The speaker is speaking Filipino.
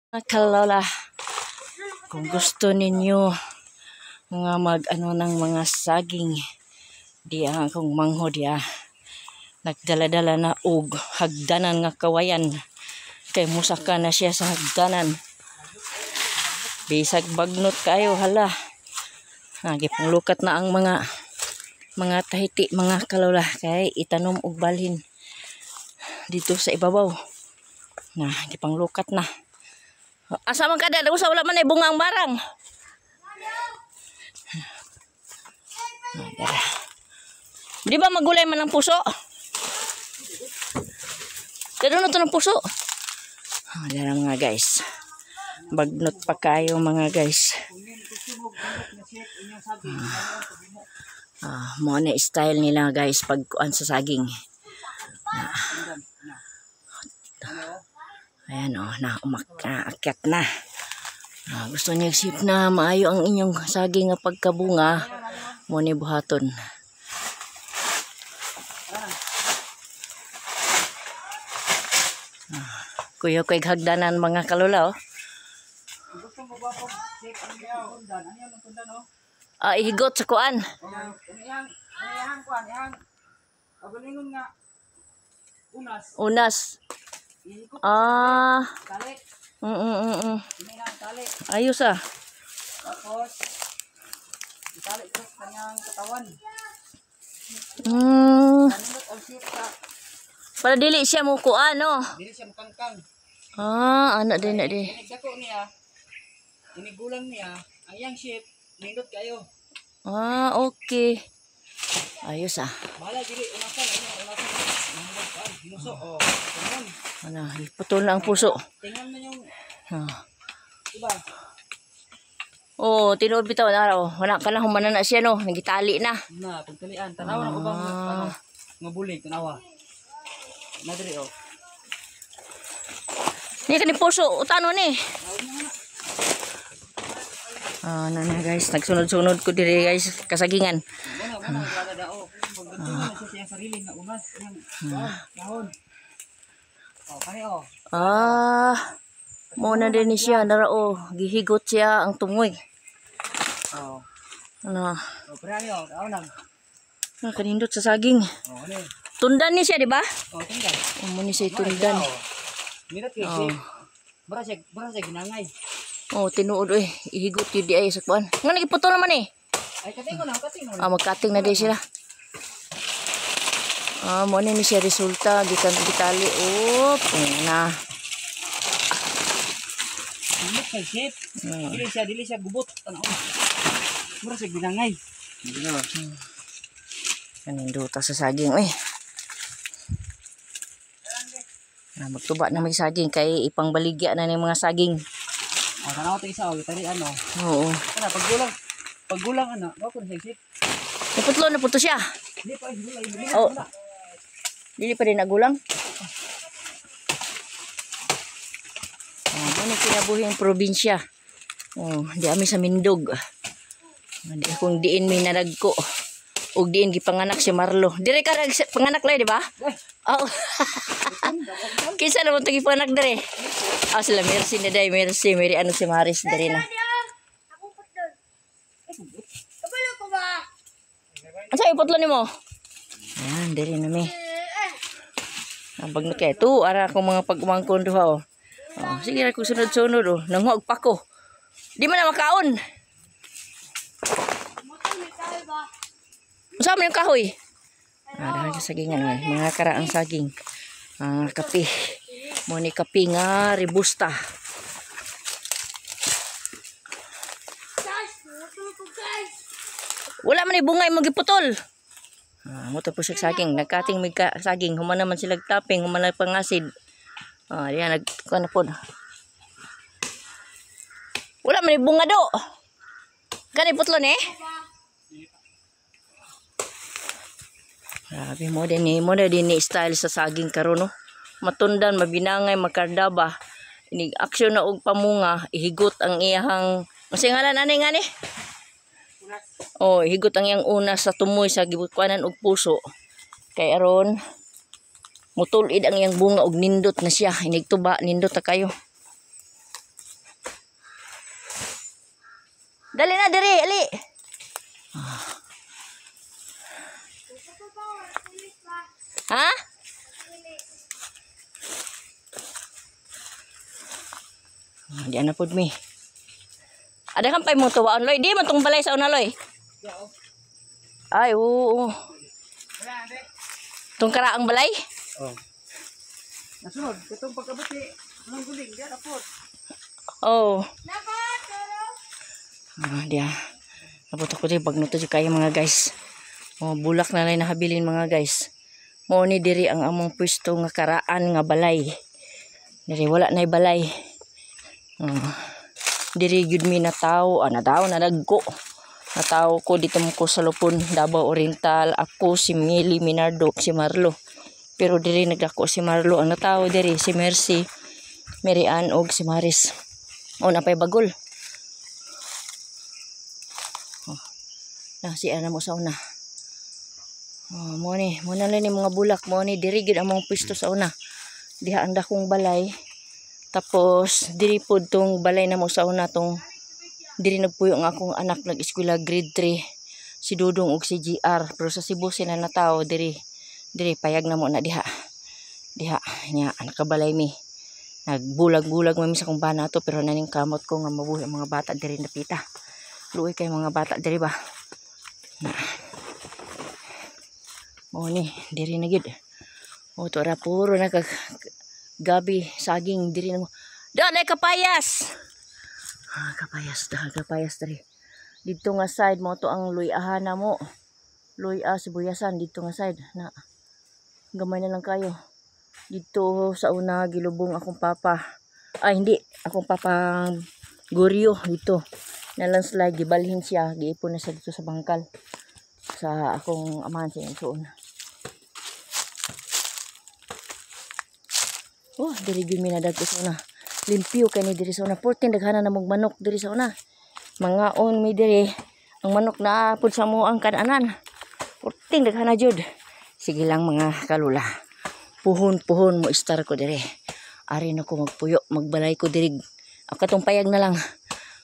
Kalala, kung gusto ninyo nga mag-ano ng mga saging, diya kung mangho diya. Nagdala-dala na og hagdanan nga kawayan. Kay musaka na siya sa hagdanan. Bisag bagnot kayo hala. Gipanglukat na ang mga tahiti, mga kalala, kay itanom og balhin dito sa ibabaw. Gipanglukat na. Asa man kada daw sa wala man ay bungang barang. Di ba magulay man ang puso? Pero na to ng puso. Dara nga guys. Bagnot pa kayo mga guys. Mo na style nila guys pag kuan sa saging. Ayan umaakyat na. Gusto niya isip na maayo ang inyong saging nga pagkabunga, mo ni buhaton. Kuya ko'y hagdanan mga kalula. Gusto mo ba pag check ang tundan? Ano yung tundan no? Ihigot sa kuan. Yang kuan, yang. Abalingon nga. Unas. Tali. Tali. Ayos Tapos itali ito sa kanyang katawan. Kanilot ang sip sa. Para dili siya mo kuan no. Dili siya mukangkang. Anak din na di. Dako niya. Inigulang niya ang yang shape nindot kayo. Okay. Ayos Bahala dili unasan nindot ka. Ginuso putol na ang puso. Tingnan mo yung iba. Tinuod bitaw na wala ka na humanan na siya no, nagitali na. Pagtalian tanawa na ko bang nga bulig tanawa. Madre Ni kani puso utano ni. Na guys, nagsunod-sunod ko diri guys kasagingan. Muna din siya nara gihigot siya ang tungoy. Kanindot sa saging. Tundan ni siya di ba? Tundan. Mo ni siya tundan. Minat kay siya. Bara siya ginangay. Tinuod ihigot yun di ay sa kuan. Nga nagiputol naman Ay kating mo na. Magkating na di sila. Mo ni siya resulta gitali na. Minat kay siya. Dili siya gubot. Bara siya ginangay. Kanindota sa saging magtuba na may saging kay ipangbaligya na ng mga saging. Tanaw to isa tari ano. Oo. Paggulang wako na siya. Naputlo siya. Hindi pa gulay. Dili pa rin nagulang. Ano kinabuhing probinsya. Di ami sa Mindog. Di akong diin may naragko. Og diin gipanganak si Marlo. Dire ka panganak lay di ba? Kinsa naman to gipanganak dire? Sila Mercy na day, Mercy ano si Maris dire na. Kabalo ko ba? Asa ipotlo nimo? Yan dire na mi. Bagnot kay tu ara akong mga pag-umangkon duha sige ra ko sunod-sunod nanghuag pa ko. Di man na makaon. Saan mo yung kahoy? Dahil sa sagingan mga karaang saging. Kape. Muni kape nga ribusta. Wala man ibungay mo giputol. Muto po siya saging. Nagkating may saging. Human naman sila taping. Human na pangasid. Diyan nagkuhan na po. Wala man ibunga do. Kani putlon Grabe mo din ni style sa saging karon Matundan, mabinangay, makardaba. Inig aksyon na og pamunga, ihigot ang iyahang masingalan ani ngani. Ihigot ang iyang unas sa tumoy sa gibukanan og puso. Kay aron mutulid ang iyang bunga og nindot na siya. Inig tuba nindot ta kayo. Dali na diri, ali. Ha? Di na pud mi. Ada kan pay mo tuwaon loy, di man tong balay sa una loy. Ay, oo. Tong karaang balay? Oh. Nasunod, katong pagkabuti, anong guling, diyan apot. Oh. Dapat, tulog. Dia. Naputok ko di bagno to kayo mga guys. Oh, bulak na lang nahabilin mga guys. Mo ni diri ang among pwesto nga karaan nga balay. Diri wala nay balay. Diri gyud mi natawo, na dagko. Natawo ko dito mo ko sa Lupon, Davao Oriental. Ako si Mili Minardo, si Marlo. Pero diri nagdako si Marlo. Ang natawo diri si Mercy, Mary Ann og si Maris. O napay bagol. Na si ana mo sa una. Mo na lang ni mga bulak mo ni diri gyud among pwesto sa una. Diha ang dakong balay. Tapos diri pod tong balay na mo sa una tong diri nagpuyo ang akong anak nag-eskwela grade 3 si Dudong ug si GR pero sa Cebu sila natawo diri payag na mo na diha nya nakabalay mi nagbulag-bulag mi sa kong bana to pero naning kamot ko nga mabuhi ang mga bata diri napita luoy kay mga bata diri ba mo ni diri na gid o to ra puro gabi saging diri na mo dali kapayas kapayas diri dito nga side mo to ang luyahan na mo luya sibuyasan dito nga side na gamay na lang kayo dito sa una gilubong akong papa hindi akong papa Goryo dito na landslide gibalhin siya giipon na siya dito sa bangkal sa akong amahan siya suon. Oh, diri gyud mi nadagko sa una. Limpyo kay ni diri sa una. 14 daghana na mong manok diri sa una. Mangaon mi diri. Ang manok na pud sa mo ang kananan. 14 daghana jud. Sige lang mga kalula. Puhon mo istar ko diri. Ari na ko magpuyo, magbalay ko diri. Ako katong payag na lang.